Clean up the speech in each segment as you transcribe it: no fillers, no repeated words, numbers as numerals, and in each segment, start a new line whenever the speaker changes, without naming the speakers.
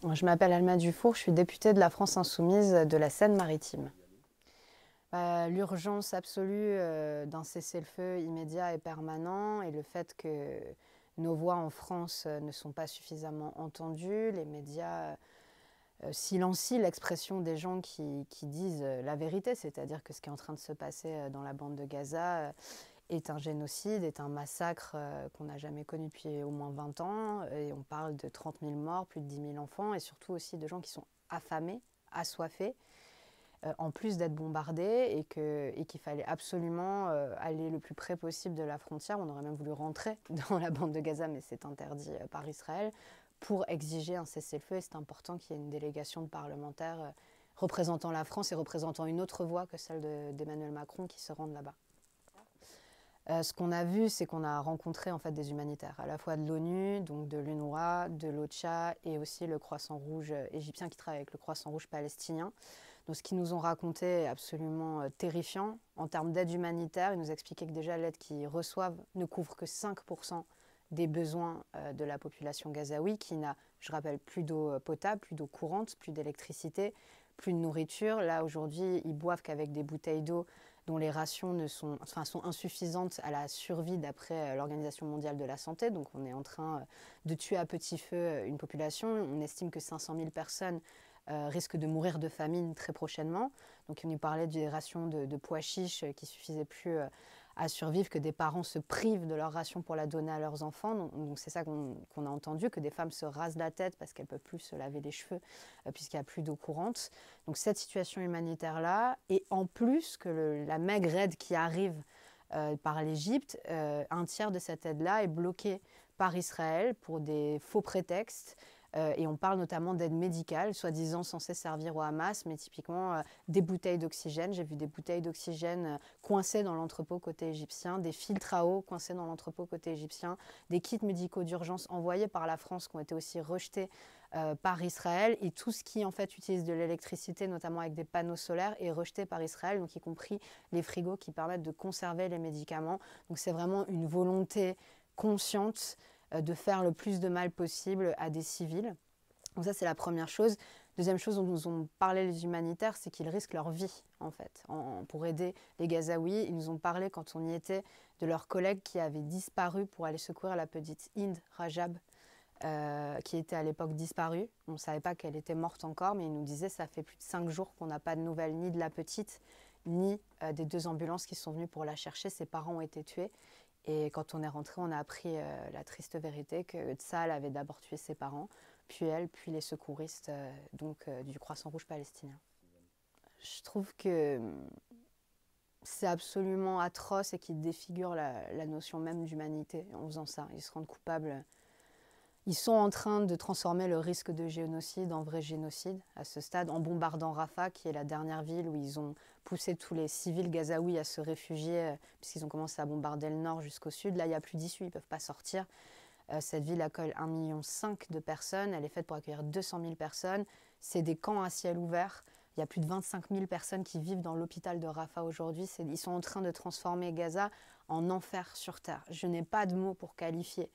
Je m'appelle Alma Dufour, je suis députée de la France Insoumise de la Seine-Maritime. L'urgence absolue d'un cessez-le-feu immédiat et permanent et le fait que nos voix en France ne sont pas suffisamment entendues, les médias silencient l'expression des gens qui disent la vérité, c'est-à-dire que ce qui est en train de se passer dans la bande de Gaza est un génocide, est un massacre qu'on n'a jamais connu depuis au moins 20 ans. Et on parle de 30 000 morts, plus de 10 000 enfants, et surtout aussi de gens qui sont affamés, assoiffés, en plus d'être bombardés, et qu'il fallait absolument aller le plus près possible de la frontière. On aurait même voulu rentrer dans la bande de Gaza, mais c'est interdit par Israël, pour exiger un cessez-le-feu. Et c'est important qu'il y ait une délégation de parlementaires représentant la France et représentant une autre voix que celle d'Emmanuel Macron qui se rendent là-bas. Ce qu'on a vu, c'est qu'on a rencontré en fait des humanitaires, à la fois de l'ONU, donc de l'UNRWA, de l'OCHA et aussi le Croissant Rouge égyptien qui travaille avec le Croissant Rouge palestinien. Donc ce qu'ils nous ont raconté est absolument terrifiant. En termes d'aide humanitaire, ils nous expliquaient que déjà l'aide qu'ils reçoivent ne couvre que 5% des besoins de la population gazaoui qui n'a, je rappelle, plus d'eau potable, plus d'eau courante, plus d'électricité, plus de nourriture. Là, aujourd'hui, ils boivent qu'avec des bouteilles d'eau dont les rations sont insuffisantes à la survie d'après l'Organisation mondiale de la santé. Donc on est en train de tuer à petit feu une population. On estime que 500 000 personnes risquent de mourir de famine très prochainement. Donc on nous parlait des rations de pois chiches qui ne suffisaient plus à survivre, que des parents se privent de leur ration pour la donner à leurs enfants. Donc c'est ça qu'on a entendu, que des femmes se rasent la tête parce qu'elles ne peuvent plus se laver les cheveux puisqu'il n'y a plus d'eau courante. Donc cette situation humanitaire-là, et en plus que la maigre aide qui arrive par l'Égypte, un tiers de cette aide-là est bloquée par Israël pour des faux prétextes. Et on parle notamment d'aide médicale, soi-disant censée servir au Hamas, mais typiquement des bouteilles d'oxygène. J'ai vu des bouteilles d'oxygène coincées dans l'entrepôt côté égyptien, des filtres à eau coincés dans l'entrepôt côté égyptien, des kits médicaux d'urgence envoyés par la France qui ont été aussi rejetés par Israël, et tout ce qui en fait utilise de l'électricité, notamment avec des panneaux solaires, est rejeté par Israël, donc y compris les frigos qui permettent de conserver les médicaments. Donc c'est vraiment une volonté consciente de faire le plus de mal possible à des civils. Donc ça, c'est la première chose. Deuxième chose dont nous ont parlé les humanitaires, c'est qu'ils risquent leur vie, en fait, pour aider les Gazaouis. Ils nous ont parlé, quand on y était, de leurs collègues qui avaient disparu pour aller secourir la petite Hind Rajab, qui était à l'époque disparue. On ne savait pas qu'elle était morte encore, mais ils nous disaient que ça fait plus de 5 jours qu'on n'a pas de nouvelles ni de la petite, ni des 2 ambulances qui sont venues pour la chercher. Ses parents ont été tués. Et quand on est rentré, on a appris la triste vérité que Tsahal avait d'abord tué ses parents, puis elle, puis les secouristes du Croissant Rouge palestinien. Je trouve que c'est absolument atroce et qu'il défigure la notion même d'humanité en faisant ça. Ils se rendent coupables. Ils sont en train de transformer le risque de génocide en vrai génocide à ce stade, en bombardant Rafah, qui est la dernière ville où ils ont poussé tous les civils gazaouis à se réfugier, puisqu'ils ont commencé à bombarder le nord jusqu'au sud. Là, il n'y a plus d'issue, ils ne peuvent pas sortir. Cette ville accueille 1,5 million de personnes. Elle est faite pour accueillir 200 000 personnes. C'est des camps à ciel ouvert. Il y a plus de 25 000 personnes qui vivent dans l'hôpital de Rafah aujourd'hui. Ils sont en train de transformer Gaza en enfer sur terre. Je n'ai pas de mots pour qualifier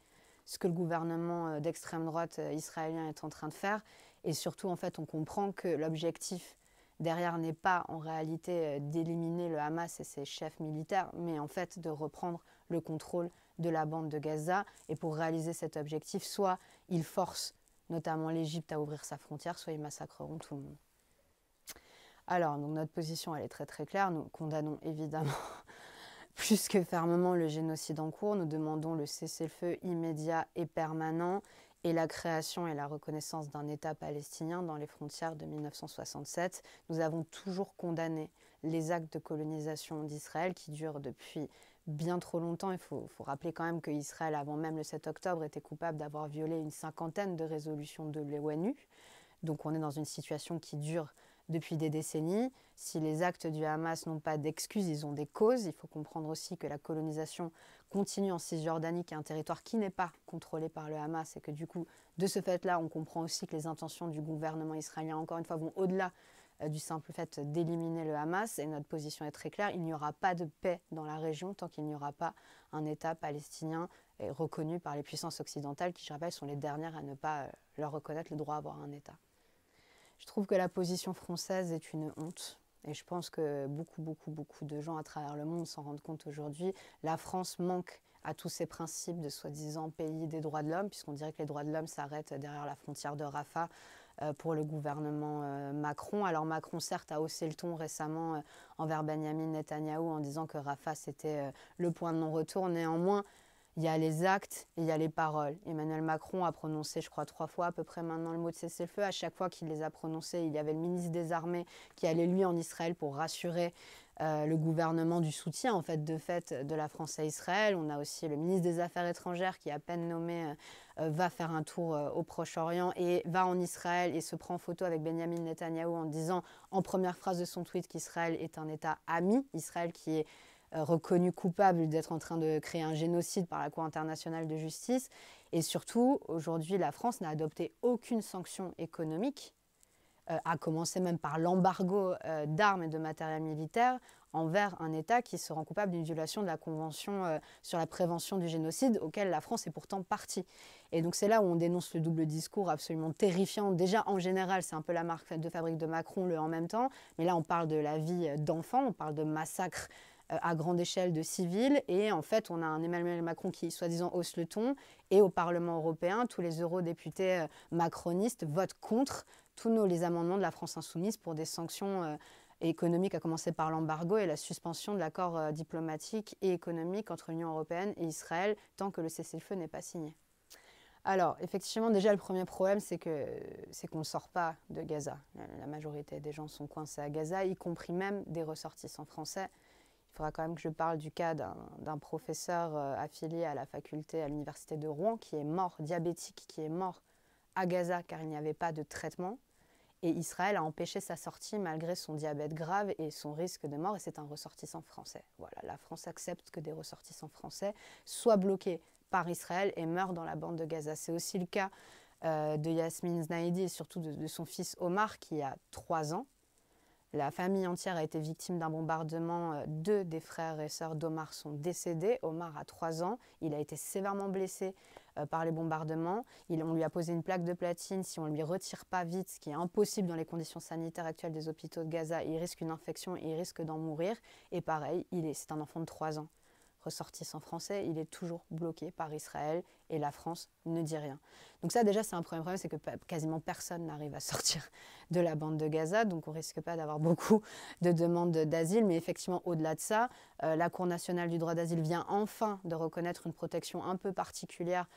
ce que le gouvernement d'extrême droite israélien est en train de faire. Et surtout, en fait, on comprend que l'objectif derrière n'est pas en réalité d'éliminer le Hamas et ses chefs militaires, mais en fait de reprendre le contrôle de la bande de Gaza. Et pour réaliser cet objectif, soit ils forcent notamment l'Égypte à ouvrir sa frontière, soit ils massacreront tout le monde. Alors, donc notre position, elle est très très claire. Nous condamnons évidemment plus que fermement le génocide en cours. Nous demandons le cessez-le-feu immédiat et permanent et la création et la reconnaissance d'un État palestinien dans les frontières de 1967. Nous avons toujours condamné les actes de colonisation d'Israël qui durent depuis bien trop longtemps. Il faut rappeler quand même qu'Israël, avant même le 7 octobre, était coupable d'avoir violé une 50aine de résolutions de l'ONU. Donc on est dans une situation qui dure depuis des décennies. Si les actes du Hamas n'ont pas d'excuses, ils ont des causes. Il faut comprendre aussi que la colonisation continue en Cisjordanie, qui est un territoire qui n'est pas contrôlé par le Hamas, et que du coup, de ce fait-là, on comprend aussi que les intentions du gouvernement israélien, encore une fois, vont au-delà du simple fait d'éliminer le Hamas. Et notre position est très claire, il n'y aura pas de paix dans la région tant qu'il n'y aura pas un État palestinien est reconnue par les puissances occidentales qui, je rappelle, sont les dernières à ne pas leur reconnaître le droit à avoir un État. Je trouve que la position française est une honte. Et je pense que beaucoup de gens à travers le monde s'en rendent compte aujourd'hui. La France manque à tous ces principes de soi-disant pays des droits de l'homme, puisqu'on dirait que les droits de l'homme s'arrêtent derrière la frontière de Rafah pour le gouvernement Macron. Alors Macron, certes, a haussé le ton récemment envers Benyamin Netanyahou en disant que Rafah, c'était le point de non-retour. Néanmoins, il y a les actes et il y a les paroles. Emmanuel Macron a prononcé, je crois, 3 fois à peu près maintenant le mot de cessez-le-feu. À chaque fois qu'il les a prononcés, il y avait le ministre des Armées qui allait lui en Israël pour rassurer le gouvernement du soutien en fait de la France à Israël. On a aussi le ministre des Affaires étrangères qui, à peine nommé, va faire un tour au Proche-Orient et va en Israël et se prend en photo avec Benyamin Netanyahou en disant en première phrase de son tweet qu'Israël est un État ami. Israël qui est reconnu coupable d'être en train de créer un génocide par la Cour internationale de justice. Et surtout, aujourd'hui, la France n'a adopté aucune sanction économique, à commencer même par l'embargo d'armes et de matériel militaire envers un État qui se rend coupable d'une violation de la Convention sur la prévention du génocide, auquel la France est pourtant partie. Et donc c'est là où on dénonce le double discours absolument terrifiant. Déjà, en général, c'est un peu la marque de fabrique de Macron, le en même temps, mais là, on parle de la vie d'enfants, on parle de massacres à grande échelle de civils. Et en fait, on a un Emmanuel Macron qui, soi-disant, hausse le ton. Et au Parlement européen, tous les eurodéputés macronistes votent contre tous les amendements de la France insoumise pour des sanctions économiques, à commencer par l'embargo et la suspension de l'accord diplomatique et économique entre l'Union européenne et Israël, tant que le cessez-le-feu n'est pas signé. Alors, effectivement, déjà, le premier problème, c'est qu'on ne sort pas de Gaza. La majorité des gens sont coincés à Gaza, y compris même des ressortissants français. Il faudra quand même que je parle du cas d'un professeur affilié à la faculté à l'université de Rouen qui est mort, diabétique, qui est mort à Gaza car il n'y avait pas de traitement. Et Israël a empêché sa sortie malgré son diabète grave et son risque de mort. Et c'est un ressortissant français. Voilà, la France accepte que des ressortissants français soient bloqués par Israël et meurent dans la bande de Gaza. C'est aussi le cas de Yasmine Znaïdi et surtout de son fils Omar qui a 3 ans. La famille entière a été victime d'un bombardement. 2 des frères et sœurs d'Omar sont décédés. Omar a 3 ans. Il a été sévèrement blessé par les bombardements. On lui a posé une plaque de platine. Si on ne lui retire pas vite, ce qui est impossible dans les conditions sanitaires actuelles des hôpitaux de Gaza, il risque une infection et il risque d'en mourir. Et pareil, c'est un enfant de 3 ans. Ressortissant français, il est toujours bloqué par Israël et la France ne dit rien. Donc ça déjà c'est un premier problème, c'est que quasiment personne n'arrive à sortir de la bande de Gaza, donc on ne risque pas d'avoir beaucoup de demandes d'asile, mais effectivement au-delà de ça, la Cour nationale du droit d'asile vient enfin de reconnaître une protection un peu particulière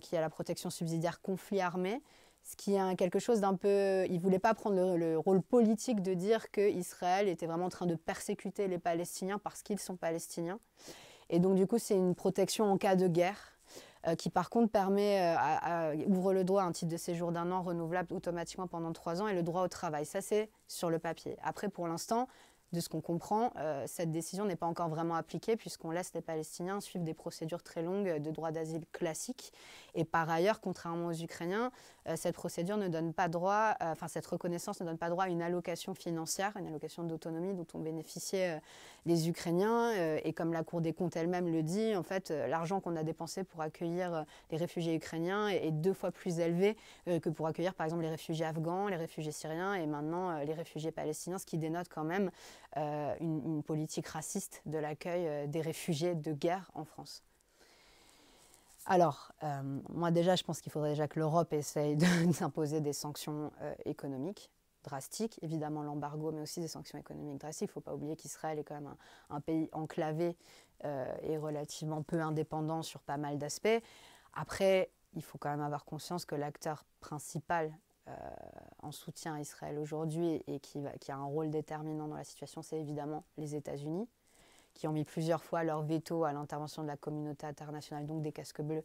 qui est la protection subsidiaire conflit armé, ce qui est quelque chose d'un peu... Il ne voulait pas prendre le rôle politique de dire qu'Israël était vraiment en train de persécuter les Palestiniens parce qu'ils sont palestiniens. Et donc, du coup, c'est une protection en cas de guerre qui, par contre, ouvre le droit à un titre de séjour d'1 an renouvelable automatiquement pendant 3 ans et le droit au travail. Ça, c'est sur le papier. Après, pour l'instant, de ce qu'on comprend, cette décision n'est pas encore vraiment appliquée puisqu'on laisse les Palestiniens suivre des procédures très longues de droit d'asile classique. Et par ailleurs, contrairement aux Ukrainiens, cette procédure ne donne pas droit, cette reconnaissance ne donne pas droit à une allocation financière, une allocation d'autonomie dont ont bénéficié les Ukrainiens. Et comme la Cour des comptes elle-même le dit, en fait, l'argent qu'on a dépensé pour accueillir les réfugiés ukrainiens est 2 fois plus élevé que pour accueillir, par exemple, les réfugiés afghans, les réfugiés syriens et maintenant les réfugiés palestiniens, ce qui dénote quand même une politique raciste de l'accueil des réfugiés de guerre en France. Alors, moi déjà, je pense qu'il faudrait déjà que l'Europe essaye d'imposer des sanctions économiques drastiques, évidemment l'embargo, mais aussi des sanctions économiques drastiques. Il ne faut pas oublier qu'Israël est quand même un pays enclavé et relativement peu indépendant sur pas mal d'aspects. Après, il faut quand même avoir conscience que l'acteur principal en soutien à Israël aujourd'hui et qui a un rôle déterminant dans la situation, c'est évidemment les États-Unis, qui ont mis plusieurs fois leur veto à l'intervention de la communauté internationale, donc des casques bleus,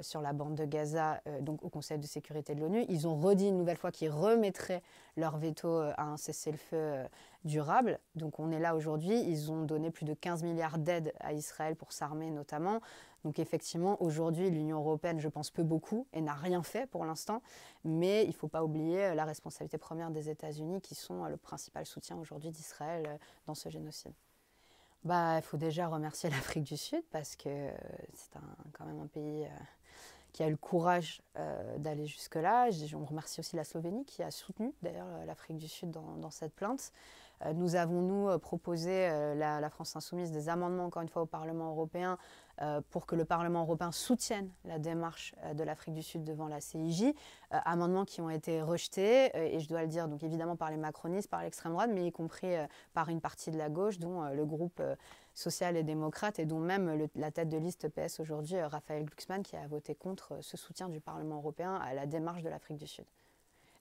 sur la bande de Gaza, donc au Conseil de sécurité de l'ONU. Ils ont redit une nouvelle fois qu'ils remettraient leur veto à un cessez-le-feu durable. Donc on est là aujourd'hui. Ils ont donné plus de 15 milliards d'aides à Israël pour s'armer notamment. Donc effectivement, aujourd'hui, l'Union européenne, je pense, peut beaucoup et n'a rien fait pour l'instant. Mais il ne faut pas oublier la responsabilité première des États-Unis qui sont le principal soutien aujourd'hui d'Israël dans ce génocide. Bah, il faut déjà remercier l'Afrique du Sud parce que c'est quand même un pays qui a eu le courage d'aller jusque-là. On remercie aussi la Slovénie qui a soutenu d'ailleurs l'Afrique du Sud dans cette plainte. Nous avons, nous, proposé, la France Insoumise, des amendements, encore une fois, au Parlement européen pour que le Parlement européen soutienne la démarche de l'Afrique du Sud devant la CIJ. Amendements qui ont été rejetés, et je dois le dire, donc évidemment par les macronistes, par l'extrême droite, mais y compris par une partie de la gauche, dont le groupe social et démocrate, et dont même la tête de liste PS aujourd'hui, Raphaël Glucksmann, qui a voté contre ce soutien du Parlement européen à la démarche de l'Afrique du Sud.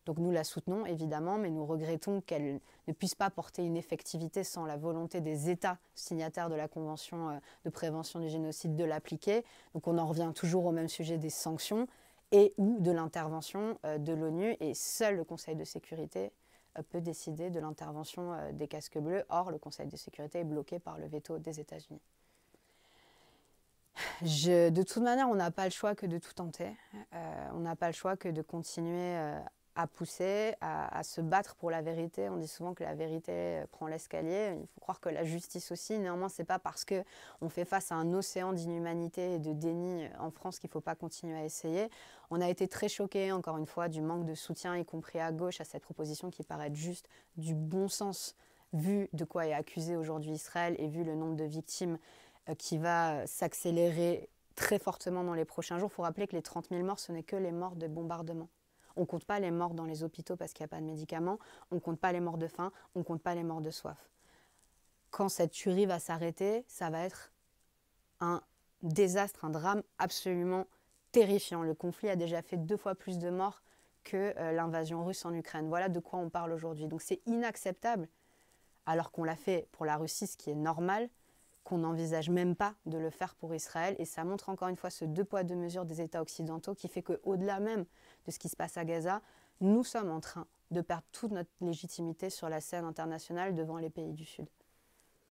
Donc nous la soutenons évidemment, mais nous regrettons qu'elle ne puisse pas porter une effectivité sans la volonté des États signataires de la Convention de prévention du génocide de l'appliquer. Donc on en revient toujours au même sujet des sanctions et ou de l'intervention de l'ONU, et seul le Conseil de sécurité peut décider de l'intervention des casques bleus. Or, le Conseil de sécurité est bloqué par le veto des États-Unis. De toute manière, on n'a pas le choix que de tout tenter. On n'a pas le choix que de continuer à pousser, à se battre pour la vérité. On dit souvent que la vérité prend l'escalier. Il faut croire que la justice aussi. Néanmoins, ce n'est pas parce qu'on fait face à un océan d'inhumanité et de déni en France qu'il ne faut pas continuer à essayer. On a été très choqués, encore une fois, du manque de soutien, y compris à gauche, à cette proposition qui paraît être juste du bon sens, vu de quoi est accusé aujourd'hui Israël et vu le nombre de victimes qui va s'accélérer très fortement dans les prochains jours. Il faut rappeler que les 30 000 morts, ce n'est que les morts de bombardement. On ne compte pas les morts dans les hôpitaux parce qu'il n'y a pas de médicaments, on ne compte pas les morts de faim, on ne compte pas les morts de soif. Quand cette tuerie va s'arrêter, ça va être un désastre, un drame absolument terrifiant. Le conflit a déjà fait 2 fois plus de morts que l'invasion russe en Ukraine. Voilà de quoi on parle aujourd'hui. Donc c'est inacceptable, alors qu'on l'a fait pour la Russie, ce qui est normal, qu'on n'envisage même pas de le faire pour Israël. Et ça montre encore une fois ce 2 poids 2 mesures des États occidentaux qui fait qu'au-delà même de ce qui se passe à Gaza, nous sommes en train de perdre toute notre légitimité sur la scène internationale devant les pays du Sud.